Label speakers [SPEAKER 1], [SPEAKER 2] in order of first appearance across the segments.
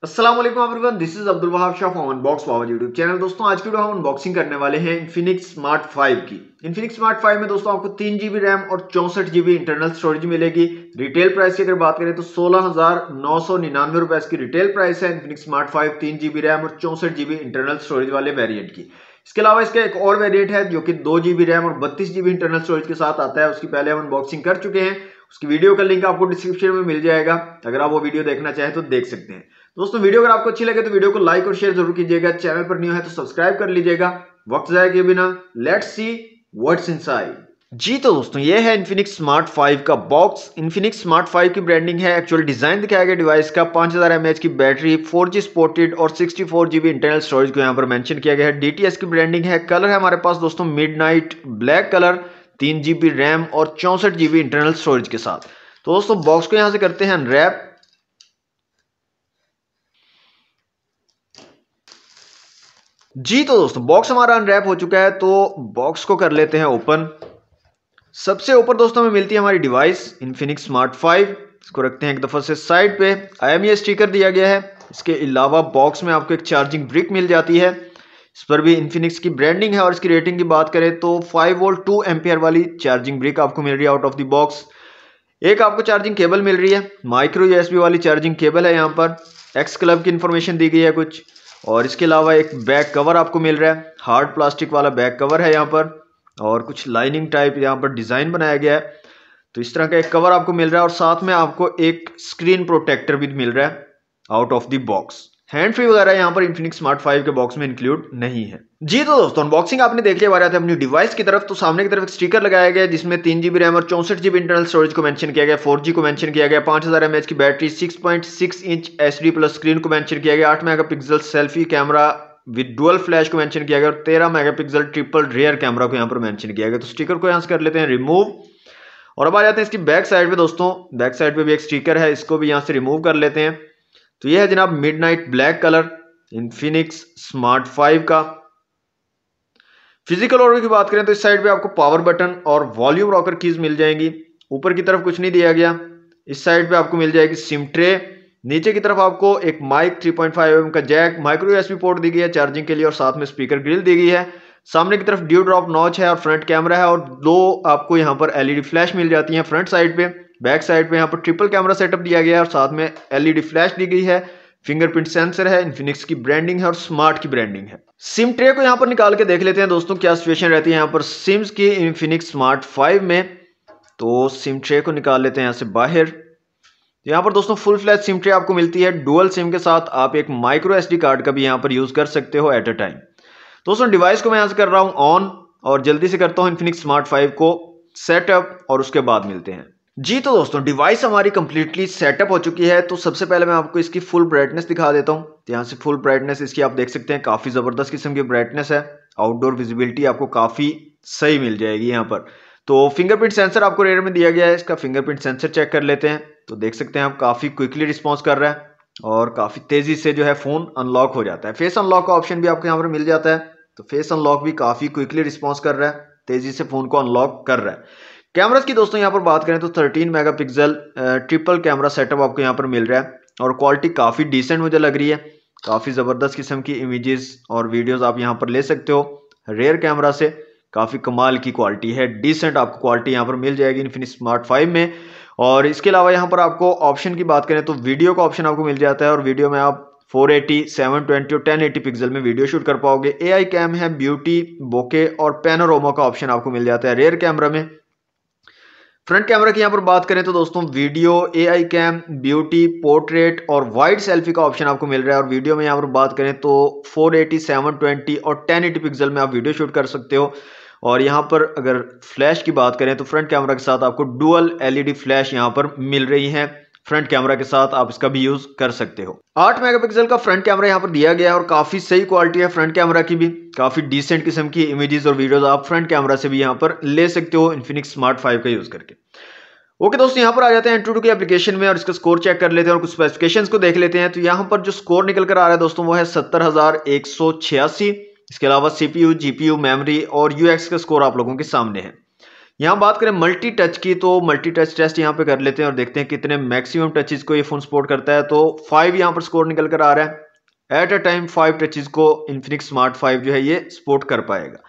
[SPEAKER 1] अस्सलाम वालेकुम everyone, this is Abdul Wahab Shah from unbox power YouTube channel. दोस्तों आज की वीडियो हम अनबॉक्सिंग करने वाले हैं इन्फिनिक्स स्मार्ट 5 की। इन्फिनिक्स स्मार्ट 5 में दोस्तों आपको 3 GB रैम और 64 GB इंटरनल स्टोरेज मिलेगी। रिटेल प्राइस की अगर बात करें तो 16,999 रुपए इसकी रिटेल प्राइस है इन्फिनिक्स स्मार्ट 5 3 GB रैम और 64 GB इंटरनल स्टोरेज वाले वेरिएंट की। इसके अलावा इसका एक और वेरिएंट है जो कि 2 GB रैम और 32 GB इंटरनल स्टोरेज के साथ आता है। उसकी पहले हम अनबॉक्सिंग कर चुके हैं, उसकी वीडियो का लिंक आपको डिस्क्रिप्शन में मिल जाएगा। अगर आप वो वीडियो देखना चाहें तो देख सकते हैं। दोस्तों वीडियो अगर आपको अच्छी लगे तो वीडियो को लाइक और शेयर जरूर कीजिएगा। चैनल पर न्यू है तो सब्सक्राइब कर लीजिएगा। वक्त जाए किए बिना लेट्स सी व्हाट्स इनसाइड। जी तो दोस्तों ये है इन्फिनिक्स स्मार्ट 5 का बॉक्स। इन्फिनिक्स स्मार्ट 5 की ब्रांडिंग है, एक्चुअल डिजाइन दिखाया गया डिवाइस का। 5000 mAh की बैटरी, 4G सपोर्टेड और 64 GB इंटरनल स्टोरेज को यहाँ पर मेंशन किया गया है। DTS की ब्रांडिंग है। कलर है हमारे पास दोस्तों midnight black colour, 3 GB RAM और 64 GB इंटरनल स्टोरेज के साथ। तो दोस्तों बॉक्स को यहां से करते हैं अनरैप। जी तो दोस्तों बॉक्स हमारा अनरैप हो चुका है, तो बॉक्स को कर लेते हैं ओपन। सबसे ऊपर दोस्तों में मिलती है हमारी डिवाइस इन्फिनिक्स स्मार्ट 5। इसको रखते हैं एक दफा से साइड पे। IMEI स्टिकर दिया गया है। इसके अलावा बॉक्स में आपको एक चार्जिंग ब्रिक मिल जाती है। इस पर भी इन्फिनिक्स की ब्रांडिंग है और इसकी रेटिंग की बात करें तो 5 वोल्ट 2 एम्पियर वाली चार्जिंग ब्रिक आपको मिल रही है आउट ऑफ द बॉक्स। एक आपको चार्जिंग केबल मिल रही है, माइक्रो USB वाली चार्जिंग केबल है। यहाँ पर एक्स क्लब की इंफॉर्मेशन दी गई है कुछ, और इसके अलावा एक बैक कवर आपको मिल रहा है, हार्ड प्लास्टिक वाला बैक कवर है यहाँ पर, और कुछ लाइनिंग टाइप यहाँ पर डिजाइन बनाया गया है। तो इस तरह का एक कवर आपको मिल रहा है और साथ में आपको एक स्क्रीन प्रोटेक्टर भी मिल रहा है out of the box. Hand free वगैरह यहाँ पर इन्फिनिक्स स्मार्ट 5 के बॉक्स में इंक्लूड नहीं है। जी तो दोस्तों अनबॉक्सिंग आपने देख लिया। बात है अपनी डिवाइस की तरफ, तो सामने की तरफ एक स्टिकर लगाया गया है जिसमें 3 GB रैम और 64 GB इंटरनल स्टोरेज को मेंशन किया गया, 4G को मेंशन किया गया, 5000 mAh की battery, 6.6 inch HD plus screen को मेंशन किया गया, 8 megapixel selfie camera with dual flash को मेंशन किया गया और 13 मेगापिक्सल ट्रिपल रियर कैमरा को यहाँ पर मेंशन किया गया। तो स्टिकर को यहाँ से कर लेते हैं रिमूव और अब आ जाते हैं इसकी बैक साइड पे। दोस्तों बैक साइड पे भी एक स्टिकर है, इसको भी यहाँ से रिमूव कर लेते हैं। तो यह है जनाब midnight black colour Infinix smart 5 का। फिजिकल ऑर्डर की बात करें तो इस साइड पे आपको पावर बटन और वॉल्यूम रॉकर कीज मिल जाएंगी। ऊपर की तरफ कुछ नहीं दिया गया। इस साइड पे आपको मिल जाएगी सिम ट्रे। नीचे की तरफ आपको एक माइक 3.5 mm का जैक, माइक्रो USB पोर्ट दी गई है चार्जिंग के लिए और साथ में स्पीकर ग्रिल दी गई है। सामने की तरफ ड्यू ड्रॉप नॉच है और फ्रंट कैमरा है और दो आपको यहाँ पर LED फ्लैश मिल जाती है फ्रंट साइड पे। बैक साइड पे यहाँ पर ट्रिपल कैमरा सेटअप दिया गया है और साथ में LED फ्लैश दी गई है। फिंगरप्रिंट सेंसर है, इन्फिनिक्स की ब्रांडिंग है और स्मार्ट की ब्रांडिंग है। सिम ट्रे को यहाँ पर निकाल के देख लेते हैं दोस्तों क्या सिचुएशन रहती है यहाँ पर सिम्स की इन्फिनिक्स स्मार्ट 5 में। तो सिम ट्रे को निकाल लेते हैं यहाँ से बाहर। यहाँ पर दोस्तों फुल फ्लैश सिम ट्रे आपको मिलती है डुअल सिम के साथ। आप एक माइक्रो SD कार्ड का भी यहाँ पर यूज कर सकते हो एट अ टाइम। दोस्तों डिवाइस को मैं यहाँ से कर रहा हूँ ऑन और जल्दी से करता हूँ इन्फिनिक्स स्मार्ट 5 को सेटअप और उसके बाद मिलते हैं। जी तो दोस्तों डिवाइस हमारी कंप्लीटली सेटअप हो चुकी है। तो सबसे पहले मैं आपको इसकी फुल ब्राइटनेस दिखा देता हूँ। तो यहाँ से फुल ब्राइटनेस इसकी आप देख सकते हैं, काफी जबरदस्त किस्म की ब्राइटनेस है। आउटडोर विजिबिलिटी आपको काफी सही मिल जाएगी यहाँ पर। तो फिंगरप्रिंट सेंसर आपको रेयर में दिया गया है, इसका फिंगरप्रिंट सेंसर चेक कर लेते हैं। तो देख सकते हैं आप काफी क्विकली रिस्पॉन्स कर रहा है और काफी तेजी से जो है फोन अनलॉक हो जाता है। फेस अनलॉक का ऑप्शन भी आपको यहाँ पर मिल जाता है। तो फेस अनलॉक भी काफी क्विकली रिस्पॉन्स कर रहा है, तेजी से फोन को अनलॉक कर रहा है। कैमरास की दोस्तों यहाँ पर बात करें तो 13 मेगापिक्सल ट्रिपल कैमरा सेटअप आपको यहाँ पर मिल रहा है और क्वालिटी काफी डिसेंट मुझे लग रही है। काफी जबरदस्त किस्म की इमेजेस और वीडियोस आप यहाँ पर ले सकते हो। रेयर कैमरा से काफी कमाल की क्वालिटी है, डिसेंट आपको क्वालिटी यहाँ पर मिल जाएगी इन्फिनिक्स स्मार्ट 5 में। और इसके अलावा यहाँ पर आपको ऑप्शन की बात करें तो वीडियो का ऑप्शन आपको मिल जाता है और वीडियो में आप 480, 720 और 1080 पिक्सल में वीडियो शूट कर पाओगे। AI कैम है, ब्यूटी, बोके और पैनोरामा का ऑप्शन आपको मिल जाता है रेयर कैमरा में। फ्रंट कैमरा की यहाँ पर बात करें तो दोस्तों video, AI cam, beauty, portrait और वाइड सेल्फी का ऑप्शन आपको मिल रहा है और वीडियो में यहाँ पर बात करें तो 480, 720 और 1080 पिक्सल में आप वीडियो शूट कर सकते हो। और यहाँ पर अगर फ्लैश की बात करें तो फ्रंट कैमरा के साथ आपको डुअल LED फ्लैश यहाँ पर मिल रही है। फ्रंट कैमरा के साथ आप इसका भी यूज कर सकते हो। 8 मेगापिक्सल का फ्रंट कैमरा यहाँ पर दिया गया है और काफी सही क्वालिटी है फ्रंट कैमरा की भी। काफी डिसेंट किस्म की इमेजेस और वीडियोस आप फ्रंट कैमरा से भी यहाँ पर ले सकते हो इन्फिनिक्स स्मार्ट 5 का यूज करके। ओके दोस्तों यहाँ पर आ जाते हैं एंट्री की एप्लीकेशन में और इसका स्कोर चेक कर लेते हैं और कुछ स्पेसिफिकेशंस को देख लेते हैं। तो यहाँ पर जो स्कोर निकल कर आ रहा है दोस्तों वो है 70,186। इसके अलावा CPU, GPU, मेमोरी और UX का स्कोर आप लोगों के सामने है। यहाँ बात करें मल्टी टच की, तो मल्टी टच टेस्ट यहाँ पे कर लेते हैं और देखते हैं कितने मैक्सिमम टचेस को ये फोन सपोर्ट करता है। तो 5 यहाँ पर स्कोर निकल कर आ रहा है। एट अ टाइम 5 टचेस को इन्फिनिक्स स्मार्ट 5 जो है ये सपोर्ट कर पाएगा।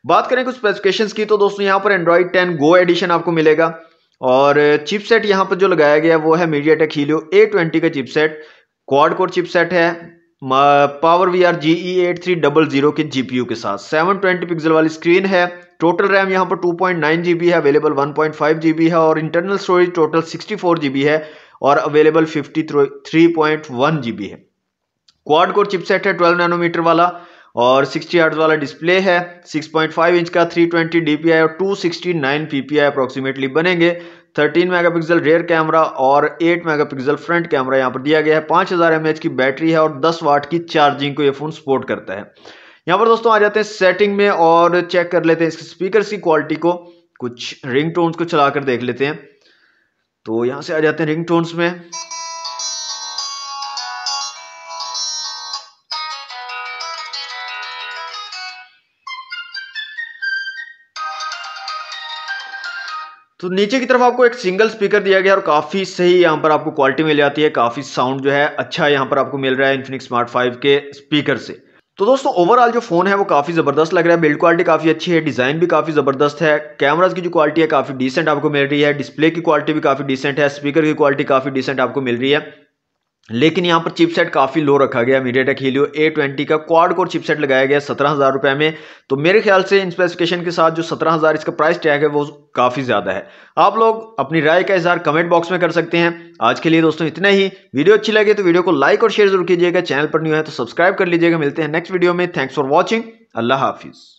[SPEAKER 1] बात करें कुछ स्पेसिफिकेशंस की, तो दोस्तों यहाँ पर एंड्रॉइड 10 गो एडिशन आपको मिलेगा और चिपसेट यहाँ पर जो लगाया गया वो है मीडियाटेक हीलियो A20 का चिपसेट, क्वाड कोर चिपसेट है, पावर वीआर GE8300 के जीपीयू के साथ, 720 पिक्सल वाली स्क्रीन है। टोटल रैम यहाँ पर 2.9 GB है, अवेलेबल 1.5 GB है और इंटरनल स्टोरेज टोटल 64 GB है और अवेलेबल 53.1 GB है। क्वाड कोर चिपसेट है 12 नैनोमीटर वाला और 60 हर्ट्ज वाला डिस्प्ले है, 6.5 इंच का 320 DPI और 269 PPI अप्रोक्सीमेटली बनेंगे। 13 मेगापिक्सल रेयर कैमरा और 8 मेगापिक्सल फ्रंट कैमरा यहाँ पर दिया गया है। 5000 mAh की बैटरी है और 10 वाट की चार्जिंग को ये फोन सपोर्ट करता है। यहाँ पर दोस्तों आ जाते हैं सेटिंग में और चेक कर लेते हैं इसके स्पीकर्स की क्वालिटी को, कुछ रिंग टोन्स को चलाकर देख लेते हैं। तो यहाँ से आ जाते हैं रिंग टोन्स में। तो नीचे की तरफ आपको एक सिंगल स्पीकर दिया गया और काफी सही यहाँ पर आपको क्वालिटी मिल जाती है, काफी साउंड जो है अच्छा यहाँ पर आपको मिल रहा है इन्फिनिक्स स्मार्ट 5 के स्पीकर से। तो दोस्तों ओवरऑल जो फोन है वो काफी जबरदस्त लग रहा है, बिल्ड क्वालिटी काफी अच्छी है, डिजाइन भी काफी जबरदस्त है, कैमरास की जो क्वालिटी है काफी डिसेंट आपको मिल रही है, डिस्प्ले की क्वालिटी भी काफी डिसेंट है, स्पीकर की क्वालिटी काफी डिसेंट आपको मिल रही है। लेकिन यहाँ पर चिपसेट काफी लो रखा गया, मीडियाटेक हीलियो A20 का क्वाड कोर चिपसेट लगाया गया 17,000 रुपए में। तो मेरे ख्याल से इन स्पेसिफिकेशन के साथ जो 17,000 इसका प्राइस टैग है वो काफी ज्यादा है। आप लोग अपनी राय का इजहार कमेंट बॉक्स में कर सकते हैं। आज के लिए दोस्तों इतना ही। वीडियो अच्छी लगे तो वीडियो को लाइक और शेयर जरूर कीजिएगा, चैनल पर न्यू है तो सब्सक्राइब कर लीजिएगा। मिलते हैं नेक्स्ट वीडियो में। Thanks for watching. Allah Hafiz.